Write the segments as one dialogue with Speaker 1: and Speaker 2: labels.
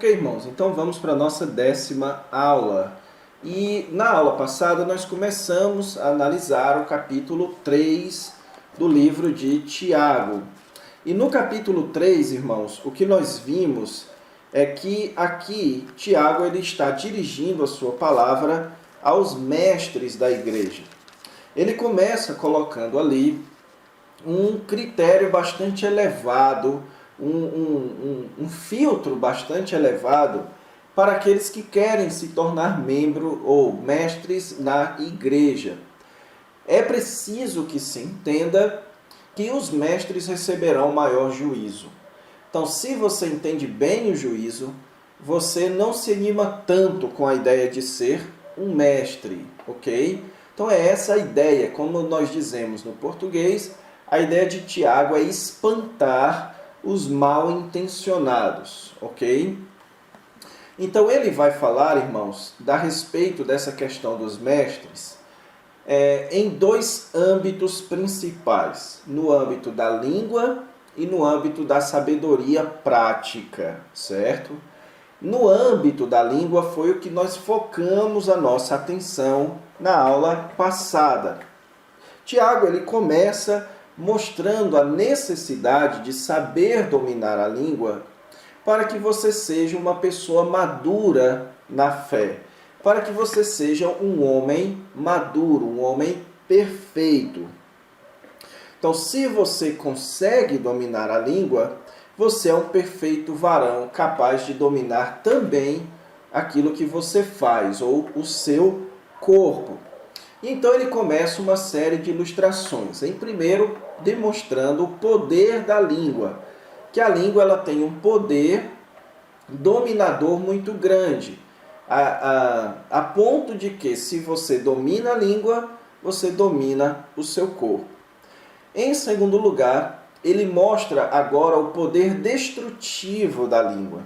Speaker 1: Ok, irmãos, então vamos para a nossa 10ª aula. E na aula passada nós começamos a analisar o capítulo 3 do livro de Tiago. E no capítulo 3, irmãos, o que nós vimos é que aqui Tiago ele está dirigindo a sua palavra aos mestres da igreja. Ele começa colocando ali um critério bastante elevado, um filtro bastante elevado para aqueles que querem se tornar membro ou mestres na igreja. É preciso que se entenda que os mestres receberão maior juízo. Então, se você entende bem o juízo, você não se anima tanto com a ideia de ser um mestre, ok? Então é essa a ideia, como nós dizemos no português, a ideia de Tiago é espantar os mal intencionados, ok? Então ele vai falar, irmãos, a respeito dessa questão dos mestres, em dois âmbitos principais, no âmbito da língua e no âmbito da sabedoria prática, certo? No âmbito da língua foi o que nós focamos a nossa atenção na aula passada. Tiago ele começa mostrando a necessidade de saber dominar a língua para que você seja uma pessoa madura na fé, para que você seja um homem maduro, um homem perfeito. Então, se você consegue dominar a língua, você é um perfeito varão, capaz de dominar também aquilo que você faz, ou o seu corpo. Então ele começa uma série de ilustrações. Em primeiro, demonstrando o poder da língua, que a língua ela tem um poder dominador muito grande, a ponto de que se você domina a língua, você domina o seu corpo. Em segundo lugar, ele mostra agora o poder destrutivo da língua.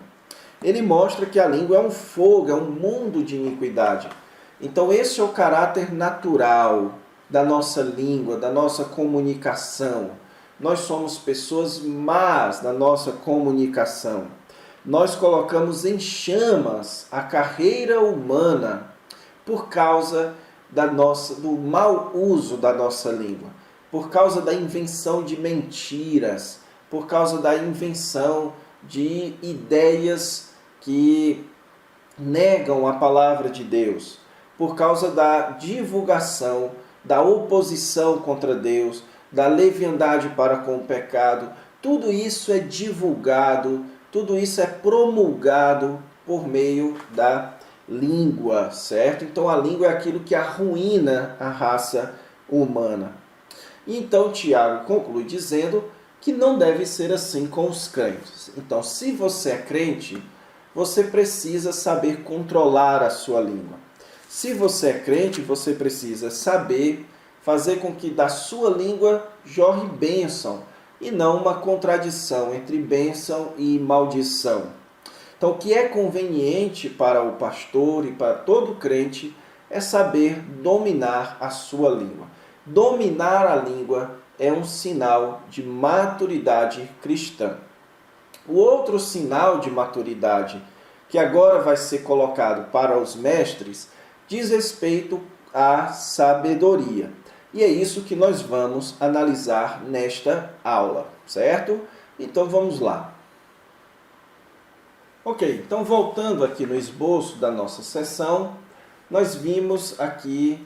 Speaker 1: Ele mostra que a língua é um fogo, é um mundo de iniquidade. Então esse é o caráter natural da nossa língua, da nossa comunicação. Nós somos pessoas más na nossa comunicação. Nós colocamos em chamas a carreira humana por causa do mau uso da nossa língua, por causa da invenção de mentiras, por causa da invenção de ideias que negam a palavra de Deus, por causa da divulgação, da oposição contra Deus, da leviandade para com o pecado. Tudo isso é divulgado, tudo isso é promulgado por meio da língua, certo? Então a língua é aquilo que arruína a raça humana. E então Tiago conclui dizendo que não deve ser assim com os crentes. Então, se você é crente, você precisa saber controlar a sua língua. Se você é crente, você precisa saber fazer com que da sua língua jorre bênção e não uma contradição entre bênção e maldição. Então, o que é conveniente para o pastor e para todo crente é saber dominar a sua língua. Dominar a língua é um sinal de maturidade cristã. O outro sinal de maturidade que agora vai ser colocado para os mestres diz respeito à sabedoria. E é isso que nós vamos analisar nesta aula, certo? Então vamos lá. Ok, então voltando aqui no esboço da nossa sessão, nós vimos aqui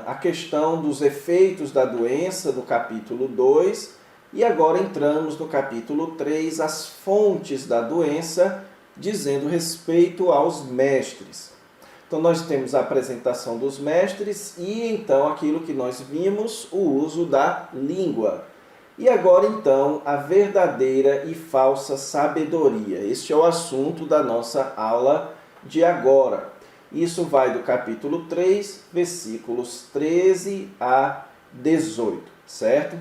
Speaker 1: a questão dos efeitos da doença no capítulo 2 e agora entramos no capítulo 3, as fontes da doença, dizendo respeito aos mestres. Então nós temos a apresentação dos mestres e então aquilo que nós vimos, o uso da língua. E agora então a verdadeira e falsa sabedoria. Este é o assunto da nossa aula de agora. Isso vai do capítulo 3, versículos 13 a 18, certo?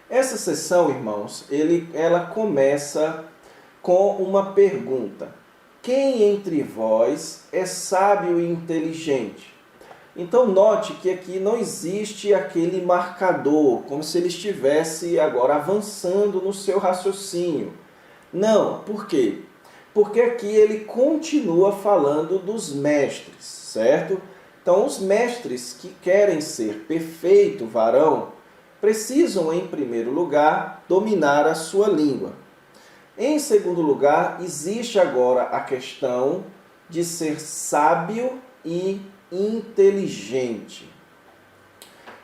Speaker 1: Essa sessão, irmãos, ela começa com uma pergunta. Quem entre vós é sábio e inteligente? Então note que aqui não existe aquele marcador, como se ele estivesse agora avançando no seu raciocínio. Não, por quê? porque aqui ele continua falando dos mestres, certo? Então, os mestres que querem ser perfeito varão, precisam, em primeiro lugar, dominar a sua língua. Em segundo lugar, existe agora a questão de ser sábio e inteligente.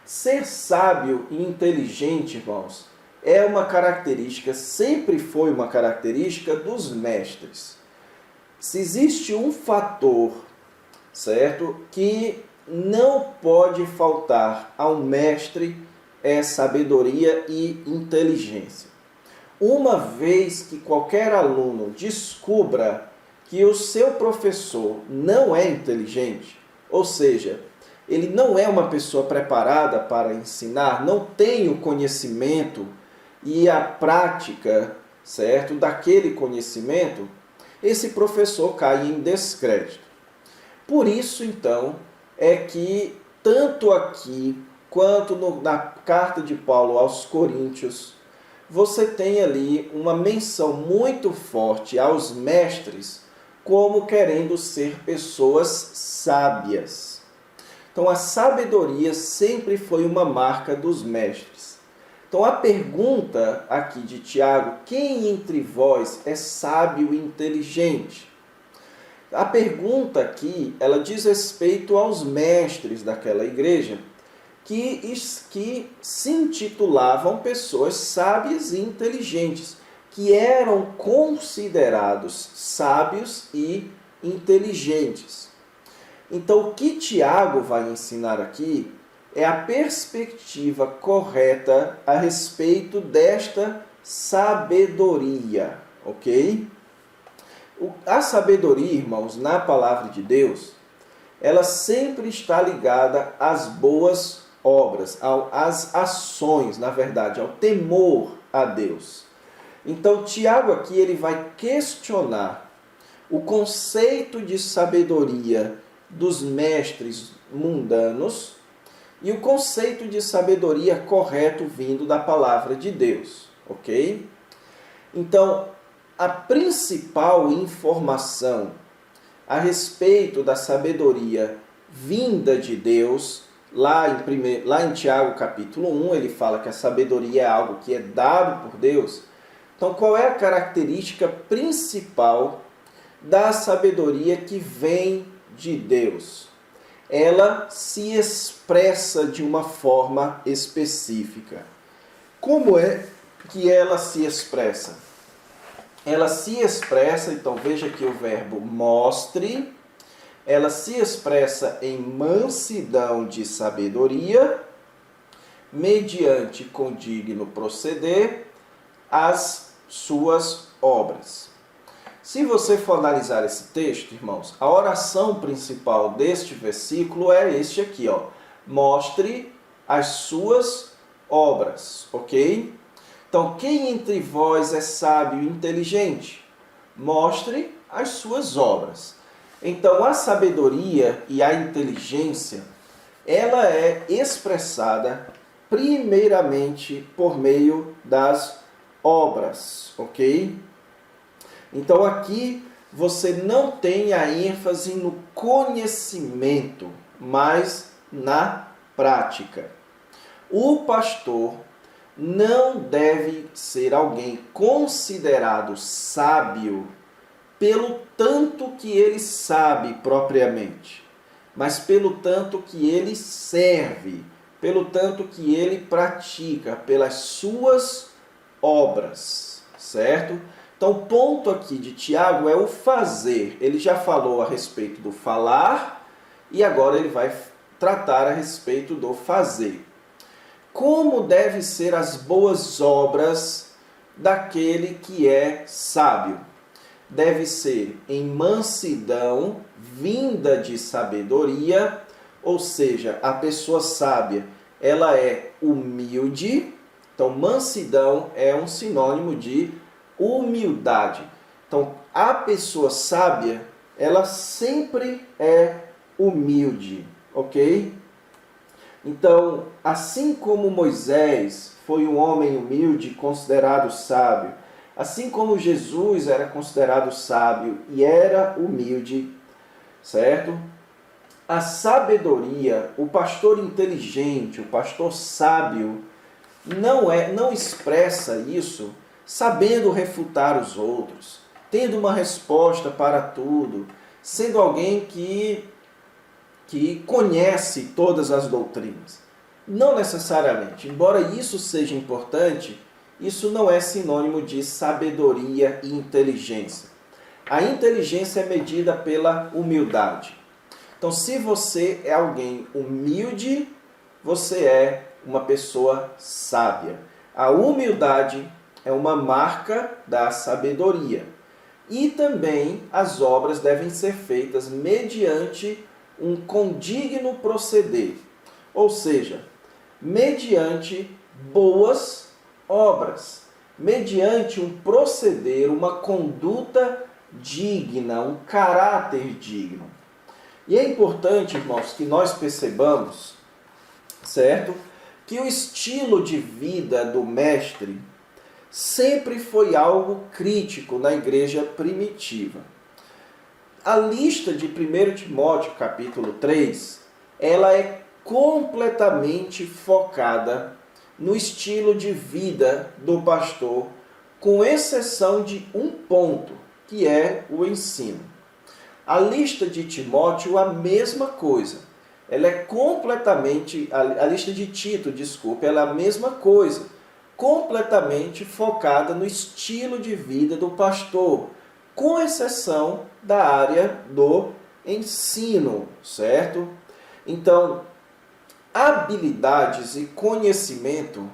Speaker 1: Ser sábio e inteligente, irmãos, é uma característica, sempre foi uma característica dos mestres. Se existe um fator, certo, que não pode faltar ao mestre, é sabedoria e inteligência. Uma vez que qualquer aluno descubra que o seu professor não é inteligente, ou seja, ele não é uma pessoa preparada para ensinar, não tem o conhecimento e a prática, certo, daquele conhecimento, esse professor cai em descrédito. Por isso, então, é que tanto aqui quanto na carta de Paulo aos Coríntios, você tem ali uma menção muito forte aos mestres como querendo ser pessoas sábias. Então, a sabedoria sempre foi uma marca dos mestres. Então, a pergunta aqui de Tiago, quem entre vós é sábio e inteligente? A pergunta aqui, ela diz respeito aos mestres daquela igreja, que se intitulavam pessoas sábias e inteligentes, que eram considerados sábios e inteligentes. Então, o que Tiago vai ensinar aqui é a perspectiva correta a respeito desta sabedoria, ok? A sabedoria, irmãos, na palavra de Deus, ela sempre está ligada às boas obras, às ações, na verdade, ao temor a Deus. Então, Tiago aqui ele vai questionar o conceito de sabedoria dos mestres mundanos e o conceito de sabedoria correto vindo da palavra de Deus, ok? Então, a principal informação a respeito da sabedoria vinda de Deus, lá em Tiago capítulo 1, ele fala que a sabedoria é algo que é dado por Deus. Então, qual é a característica principal da sabedoria que vem de Deus? Ela se expressa de uma forma específica. Como é que ela se expressa? Ela se expressa, então veja aqui o verbo mostre, ela se expressa em mansidão de sabedoria, mediante condigno proceder, as suas obras. Se você for analisar esse texto, irmãos, a oração principal deste versículo é este aqui, ó. Mostre as suas obras, ok? Então, quem entre vós é sábio e inteligente? Mostre as suas obras. Então, a sabedoria e a inteligência, ela é expressada primeiramente por meio das obras, ok? Então, aqui você não tem a ênfase no conhecimento, mas na prática. O pastor não deve ser alguém considerado sábio pelo tanto que ele sabe propriamente, mas pelo tanto que ele serve, pelo tanto que ele pratica, pelas suas obras, certo? Então, o ponto aqui de Tiago é o fazer. Ele já falou a respeito do falar e agora ele vai tratar a respeito do fazer. Como devem ser as boas obras daquele que é sábio? Deve ser em mansidão, vinda de sabedoria, ou seja, a pessoa sábia, ela é humilde. Então, mansidão é um sinônimo de humildade. Então, a pessoa sábia, ela sempre é humilde, ok? Então, assim como Moisés foi um homem humilde, considerado sábio, Assim como Jesus era considerado sábio e era humilde, certo? A sabedoria, o pastor inteligente, o pastor sábio, não expressa isso sabendo refutar os outros, tendo uma resposta para tudo, sendo alguém que conhece todas as doutrinas. Não necessariamente. Embora isso seja importante, isso não é sinônimo de sabedoria e inteligência. A inteligência é medida pela humildade. Então, se você é alguém humilde, você é uma pessoa sábia. A humildade é uma marca da sabedoria. E também as obras devem ser feitas mediante um condigno proceder. Ou seja, mediante boas obras. Mediante um proceder, uma conduta digna, um caráter digno. E é importante, irmãos, que nós percebamos, certo? Que o estilo de vida do mestre sempre foi algo crítico na igreja primitiva. A lista de 1 Timóteo, capítulo 3, ela é completamente focada no estilo de vida do pastor, com exceção de um ponto, que é o ensino. A lista de Timóteo, a mesma coisa. Ela é completamente, a lista de Tito, desculpe, ela é a mesma coisa. Completamente focada no estilo de vida do pastor, com exceção da área do ensino, certo? Então, habilidades e conhecimento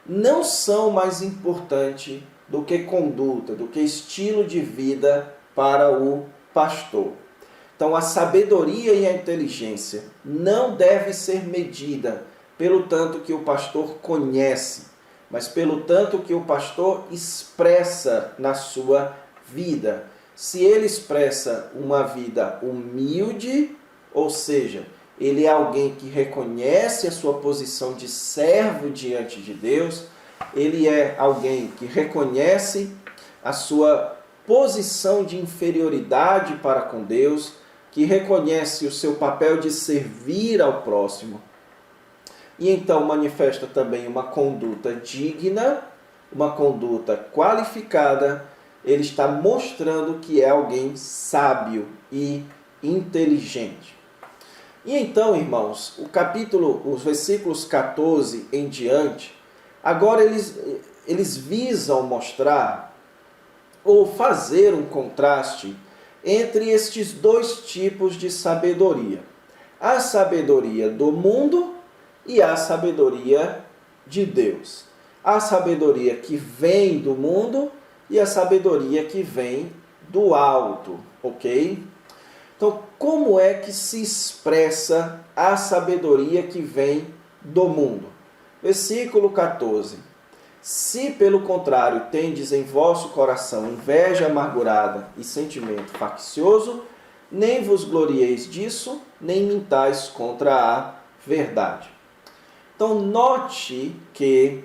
Speaker 1: não são mais importantes do que conduta, do que estilo de vida para o pastor. Então, a sabedoria e a inteligência não deve ser medida pelo tanto que o pastor conhece, mas pelo tanto que o pastor expressa na sua vida. Se ele expressa uma vida humilde, ou seja, ele é alguém que reconhece a sua posição de servo diante de Deus, ele é alguém que reconhece a sua posição de inferioridade para com Deus, que reconhece o seu papel de servir ao próximo. E então manifesta também uma conduta digna, uma conduta qualificada. Ele está mostrando que é alguém sábio e inteligente. E então, irmãos, os versículos 14 em diante, agora eles visam mostrar ou fazer um contraste entre estes dois tipos de sabedoria. A sabedoria do mundo e a sabedoria de Deus. A sabedoria que vem do mundo e a sabedoria que vem do alto, ok? Então, como é que se expressa a sabedoria que vem do mundo? Versículo 14. Se, pelo contrário, tendes em vosso coração inveja amargurada e sentimento faccioso, nem vos glorieis disso, nem mintais contra a verdade. Então, note que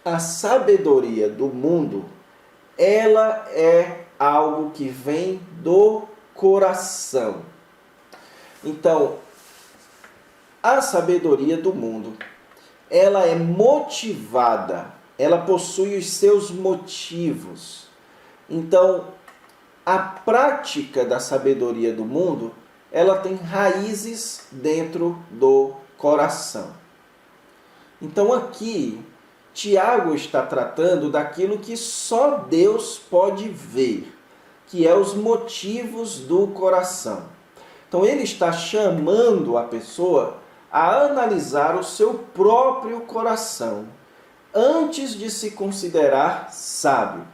Speaker 1: a sabedoria do mundo, ela é algo que vem do coração. Então, a sabedoria do mundo, ela é motivada, ela possui os seus motivos. Então, a prática da sabedoria do mundo, ela tem raízes dentro do coração. Então, aqui, Tiago está tratando daquilo que só Deus pode ver, que é os motivos do coração. Então, ele está chamando a pessoa a analisar o seu próprio coração antes de se considerar sábio.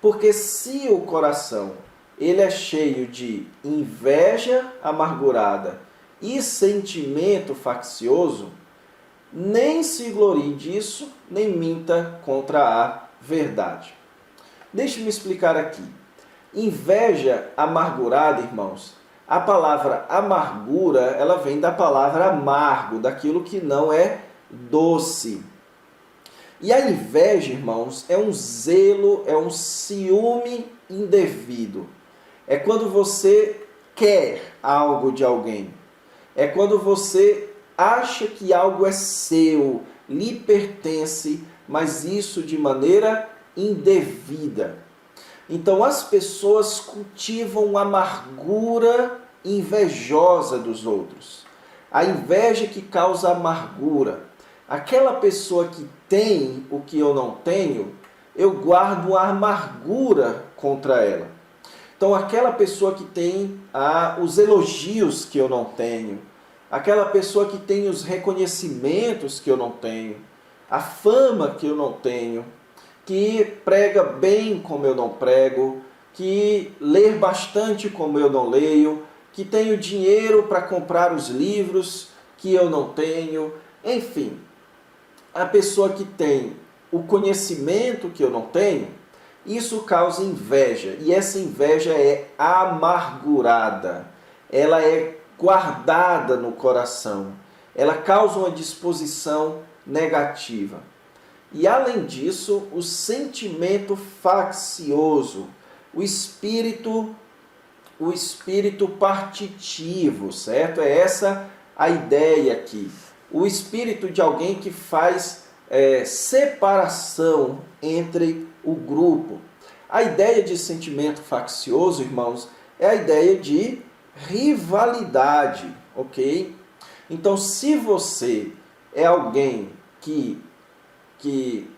Speaker 1: Porque se o coração ele é cheio de inveja amargurada e sentimento faccioso, nem se glorie disso, nem minta contra a verdade. Deixe-me explicar aqui. Inveja amargurada, irmãos, a palavra amargura, ela vem da palavra amargo, daquilo que não é doce. E a inveja, irmãos, é um zelo, é um ciúme indevido. É quando você quer algo de alguém. É quando você acha que algo é seu, lhe pertence, mas isso de maneira indevida. Então as pessoas cultivam amargura invejosa dos outros. A inveja que causa amargura. Aquela pessoa que tem o que eu não tenho, eu guardo a amargura contra ela. Então aquela pessoa que tem os elogios que eu não tenho, aquela pessoa que tem os reconhecimentos que eu não tenho, a fama que eu não tenho, que prega bem como eu não prego, que lê bastante como eu não leio, que tem o dinheiro para comprar os livros que eu não tenho, enfim, a pessoa que tem o conhecimento que eu não tenho, isso causa inveja, e essa inveja é amargurada, ela é guardada no coração, ela causa uma disposição negativa. E além disso, o sentimento faccioso, o espírito partitivo, certo? É essa a ideia aqui. O espírito de alguém que faz separação entre o grupo. A ideia de sentimento faccioso, irmãos, é a ideia de rivalidade, ok? Então, se você é alguém que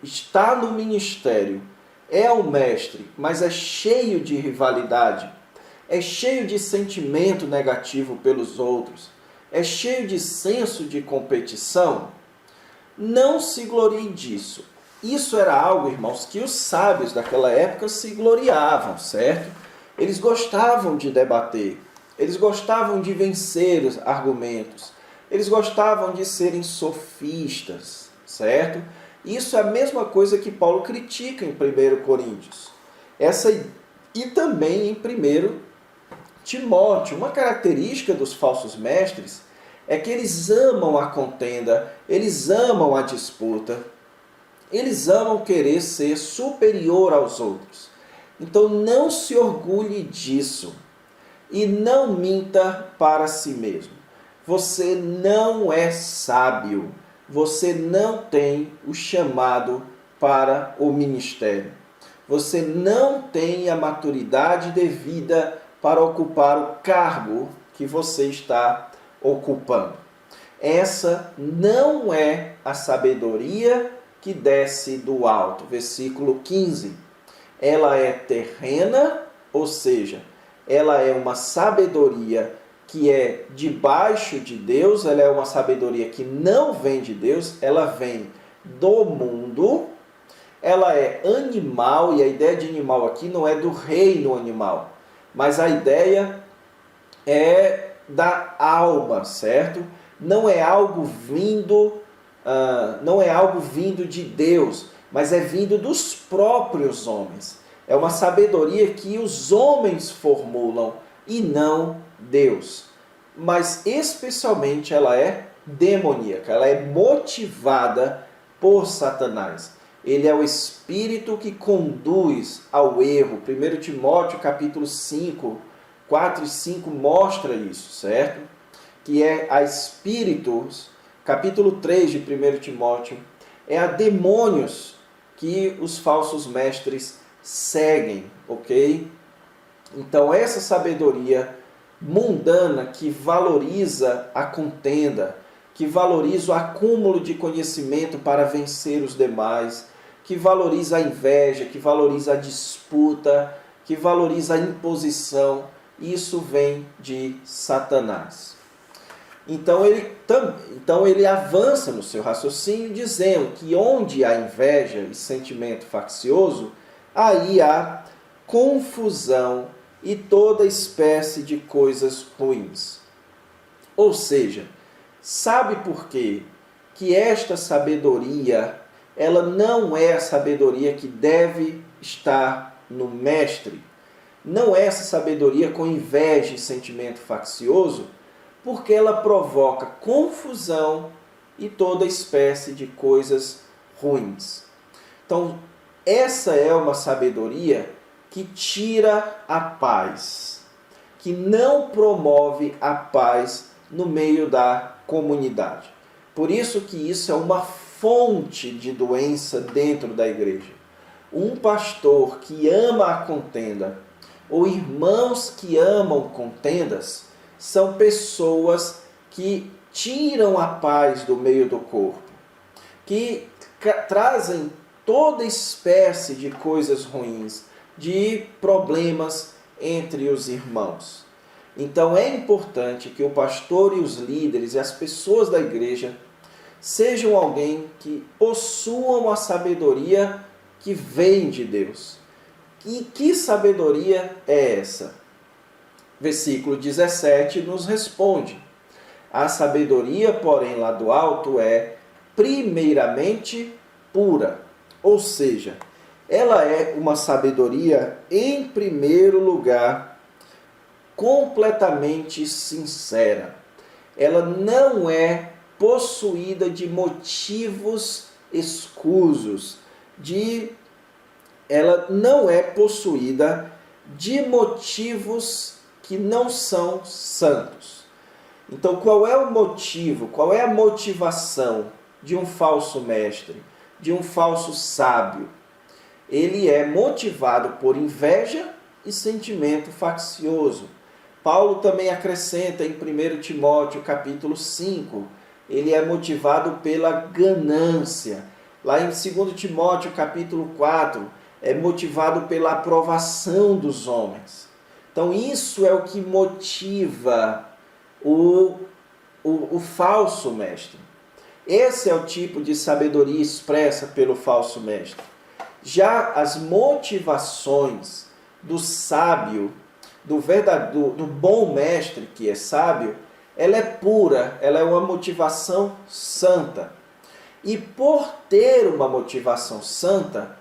Speaker 1: está no ministério, é o mestre, mas é cheio de rivalidade, é cheio de sentimento negativo pelos outros, é cheio de senso de competição, não se glorie disso. Isso era algo, irmãos, que os sábios daquela época se gloriavam, certo? Eles gostavam de debater, eles gostavam de vencer os argumentos, eles gostavam de serem sofistas, certo? Isso é a mesma coisa que Paulo critica em 1 Coríntios. E também em 1 Timóteo. Uma característica dos falsos mestres é que eles amam a contenda, eles amam a disputa, eles amam querer ser superior aos outros. Então não se orgulhe disso e não minta para si mesmo. Você não é sábio. Você não tem o chamado para o ministério. Você não tem a maturidade devida para ocupar o cargo que você está ocupando. Essa não é a sabedoria que desce do alto. Versículo 15. Ela é terrena, ou seja, ela é uma sabedoria que é debaixo de Deus, ela é uma sabedoria que não vem de Deus, ela vem do mundo, ela é animal, e a ideia de animal aqui não é do reino animal, mas a ideia é da alma, certo? Não é algo vindo de Deus, mas é vindo dos próprios homens. É uma sabedoria que os homens formulam e não Deus. Mas especialmente ela é demoníaca, ela é motivada por Satanás. Ele é o espírito que conduz ao erro. 1 Timóteo capítulo 5, 4 e 5 mostra isso, certo? Que é a espíritos, capítulo 3 de 1 Timóteo, é a demônios que os falsos mestres seguem, ok? Então essa sabedoria mundana que valoriza a contenda, que valoriza o acúmulo de conhecimento para vencer os demais, que valoriza a inveja, que valoriza a disputa, que valoriza a imposição, isso vem de Satanás. Então ele avança no seu raciocínio dizendo que onde há inveja e sentimento faccioso, aí há confusão e toda espécie de coisas ruins. Ou seja, sabe por quê? Que esta sabedoria, ela não é a sabedoria que deve estar no mestre. Não é essa sabedoria com inveja e sentimento faccioso, porque ela provoca confusão e toda espécie de coisas ruins. Então, essa é uma sabedoria que tira a paz, que não promove a paz no meio da comunidade. Por isso que isso é uma fonte de doença dentro da igreja. Um pastor que ama a contenda, ou irmãos que amam contendas, são pessoas que tiram a paz do meio do corpo, que trazem toda espécie de coisas ruins, de problemas entre os irmãos. Então é importante que o pastor e os líderes e as pessoas da igreja sejam alguém que possuam a sabedoria que vem de Deus. E que sabedoria é essa? Versículo 17 nos responde: a sabedoria, porém, lá do alto é primeiramente pura. Ou seja, ela é uma sabedoria, em primeiro lugar, completamente sincera. Ela não é possuída de motivos escusos, ela não é possuída de motivos que não são santos. Então, qual é o motivo, qual é a motivação de um falso mestre, de um falso sábio? Ele é motivado por inveja e sentimento faccioso. Paulo também acrescenta em 1 Timóteo capítulo 5, ele é motivado pela ganância. Lá em 2 Timóteo capítulo 4, é motivado pela aprovação dos homens. Então isso é o que motiva o falso mestre. Esse é o tipo de sabedoria expressa pelo falso mestre. Já as motivações do sábio, do bom mestre que é sábio, ela é pura, ela é uma motivação santa. E por ter uma motivação santa,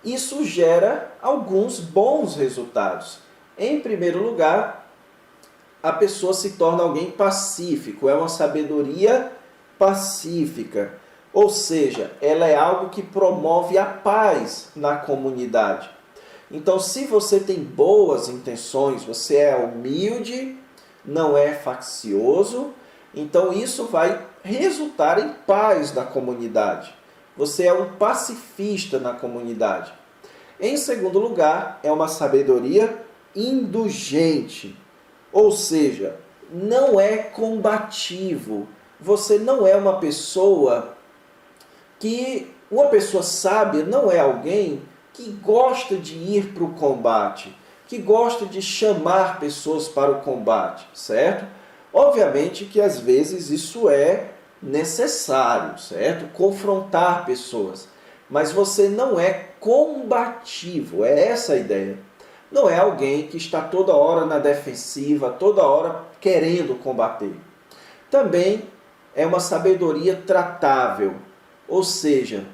Speaker 1: isso gera alguns bons resultados. Em primeiro lugar, a pessoa se torna alguém pacífico, é uma sabedoria pacífica. Ou seja, ela é algo que promove a paz na comunidade. Então, se você tem boas intenções, você é humilde, não é faccioso, então isso vai resultar em paz na comunidade. Você é um pacifista na comunidade. Em segundo lugar, é uma sabedoria indulgente, ou seja, não é combativo. Você não é uma pessoa sábia não é alguém que gosta de ir para o combate, que gosta de chamar pessoas para o combate, certo? Obviamente que às vezes isso é necessário, certo? Confrontar pessoas. Mas você não é combativo, é essa a ideia. Não é alguém que está toda hora na defensiva, toda hora querendo combater. Também é uma sabedoria tratável, ou seja,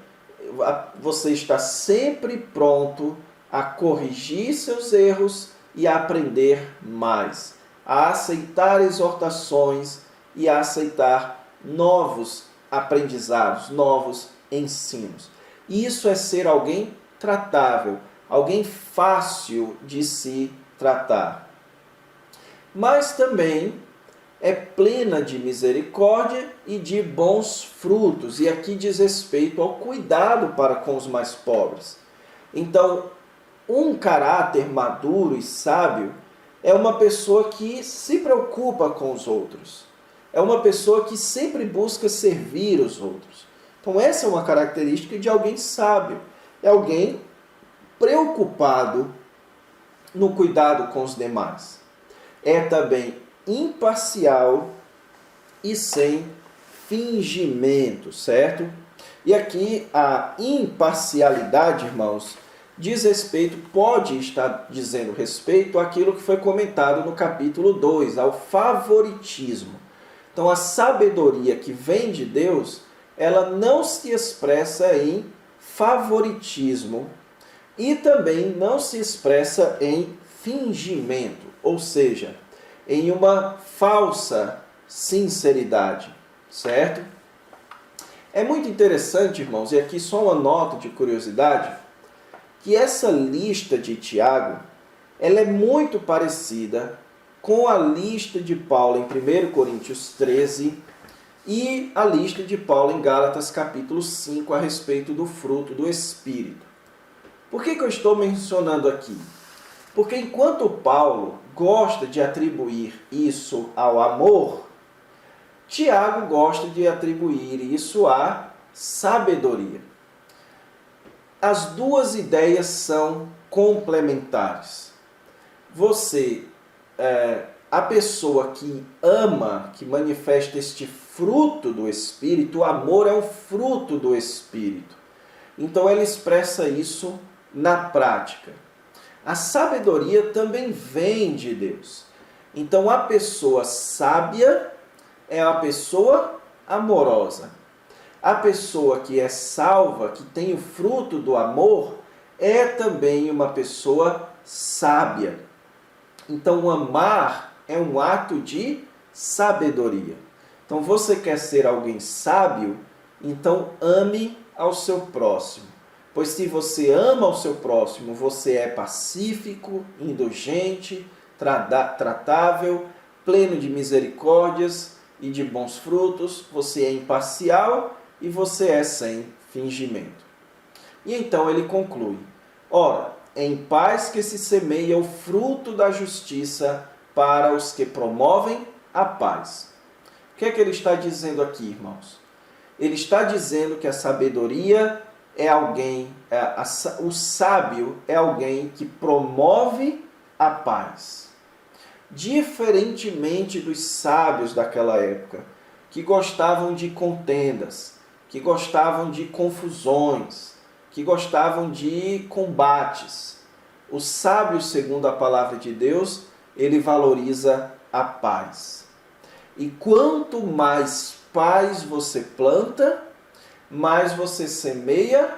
Speaker 1: você está sempre pronto a corrigir seus erros e a aprender mais, a aceitar exortações e a aceitar novos aprendizados, novos ensinos. Isso é ser alguém tratável, alguém fácil de se tratar. Mas também é plena de misericórdia e de bons frutos. E aqui diz respeito ao cuidado para com os mais pobres. Então, um caráter maduro e sábio é uma pessoa que se preocupa com os outros. É uma pessoa que sempre busca servir os outros. Então, essa é uma característica de alguém sábio. É alguém preocupado no cuidado com os demais. É também imparcial e sem fingimento, certo? E aqui a imparcialidade, irmãos, pode estar dizendo respeito àquilo que foi comentado no capítulo 2, ao favoritismo. Então a sabedoria que vem de Deus, ela não se expressa em favoritismo e também não se expressa em fingimento, ou seja, em uma falsa sinceridade, certo? É muito interessante, irmãos, e aqui só uma nota de curiosidade, que essa lista de Tiago, ela é muito parecida com a lista de Paulo em 1 Coríntios 13 e a lista de Paulo em Gálatas capítulo 5 a respeito do fruto do Espírito. Por que eu estou mencionando aqui? Porque enquanto Paulo gosta de atribuir isso ao amor, Tiago gosta de atribuir isso à sabedoria. As duas ideias são complementares. A pessoa que ama, que manifesta este fruto do Espírito, o amor é um fruto do Espírito. Então ela expressa isso na prática. A sabedoria também vem de Deus. Então a pessoa sábia é a pessoa amorosa. A pessoa que é salva, que tem o fruto do amor, é também uma pessoa sábia. Então amar é um ato de sabedoria. Então você quer ser alguém sábio, então ame ao seu próximo. Pois se você ama ao seu próximo, você é pacífico, indulgente, tratável, pleno de misericórdias e de bons frutos, você é imparcial e você é sem fingimento. E então ele conclui: ora, é em paz que se semeia o fruto da justiça para os que promovem a paz. O que é que ele está dizendo aqui, irmãos? Ele está dizendo que a sabedoria é alguém, o sábio é alguém que promove a paz. Diferentemente dos sábios daquela época, que gostavam de contendas, que gostavam de confusões, que gostavam de combates. O sábio, segundo a palavra de Deus, ele valoriza a paz. E quanto mais paz você planta, mais você semeia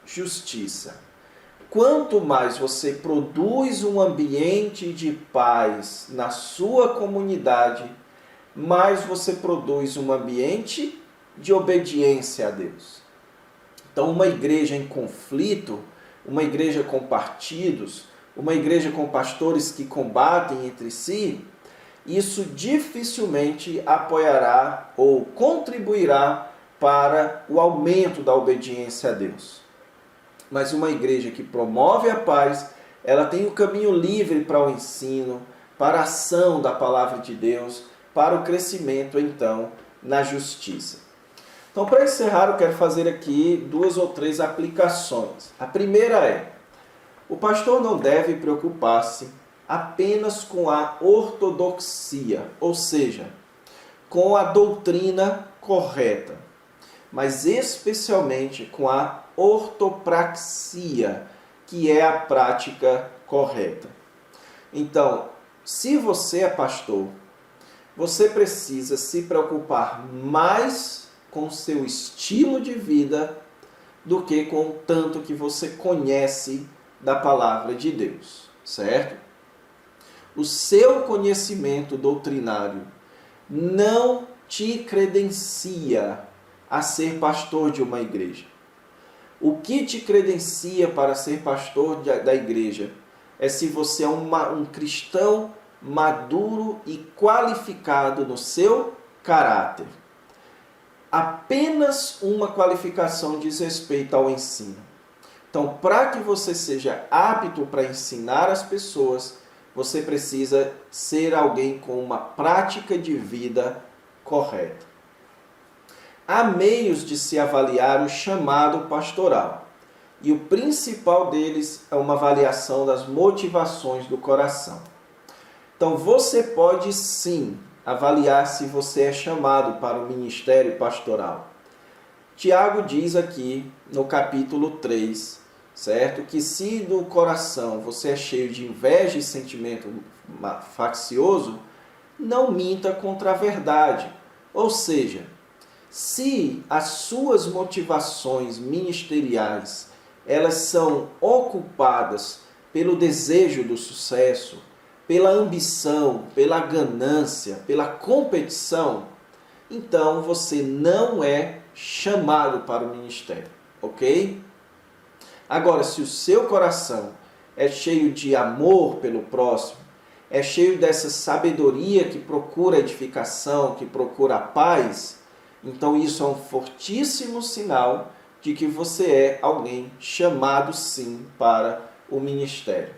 Speaker 1: justiça. Quanto mais você produz um ambiente de paz na sua comunidade, mais você produz um ambiente de obediência a Deus. Então, uma igreja em conflito, uma igreja com partidos, uma igreja com pastores que combatem entre si, isso dificilmente apoiará ou contribuirá para o aumento da obediência a Deus. Mas uma igreja que promove a paz, ela tem o caminho livre para o ensino, para a ação da palavra de Deus, para o crescimento, então, na justiça. Então, para encerrar, eu quero fazer aqui 2 ou 3 aplicações. A primeira é: o pastor não deve preocupar-se apenas com a ortodoxia, ou seja, com a doutrina correta, mas especialmente com a ortopraxia, que é a prática correta. Então, se você é pastor, você precisa se preocupar mais com o seu estilo de vida do que com o tanto que você conhece da palavra de Deus, certo? O seu conhecimento doutrinário não te credencia a ser pastor de uma igreja. O que te credencia para ser pastor da igreja é se você é um cristão maduro e qualificado no seu caráter. Apenas uma qualificação diz respeito ao ensino. Então, para que você seja apto para ensinar as pessoas, você precisa ser alguém com uma prática de vida correta. Há meios de se avaliar o chamado pastoral. E o principal deles é uma avaliação das motivações do coração. Então, você pode sim avaliar se você é chamado para o ministério pastoral. Tiago diz aqui no capítulo 3, certo? Que se no coração você é cheio de inveja e sentimento faccioso, não minta contra a verdade. Ou seja, se as suas motivações ministeriais elas são ocupadas pelo desejo do sucesso, pela ambição, pela ganância, pela competição, então você não é chamado para o ministério, ok? Agora, se o seu coração é cheio de amor pelo próximo, é cheio dessa sabedoria que procura edificação, que procura a paz, então isso é um fortíssimo sinal de que você é alguém chamado sim para o ministério.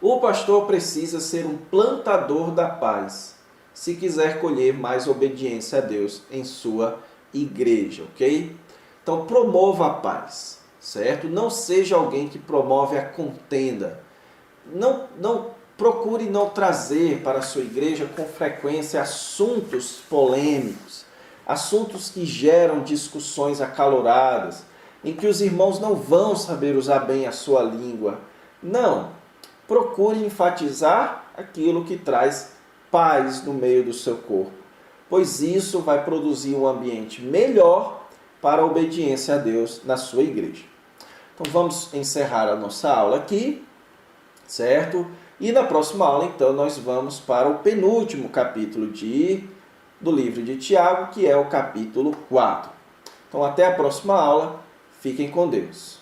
Speaker 1: O pastor precisa ser um plantador da paz, se quiser colher mais obediência a Deus em sua igreja, ok? Então promova a paz, certo? Não seja alguém que promove a contenda. Não procure não trazer para a sua igreja com frequência assuntos polêmicos, assuntos que geram discussões acaloradas, em que os irmãos não vão saber usar bem a sua língua. Não, procure enfatizar aquilo que traz paz no meio do seu corpo, pois isso vai produzir um ambiente melhor para a obediência a Deus na sua igreja. Então vamos encerrar a nossa aula aqui, certo? E na próxima aula, então, nós vamos para o penúltimo capítulo do livro de Tiago, que é o capítulo 4. Então, até a próxima aula. Fiquem com Deus.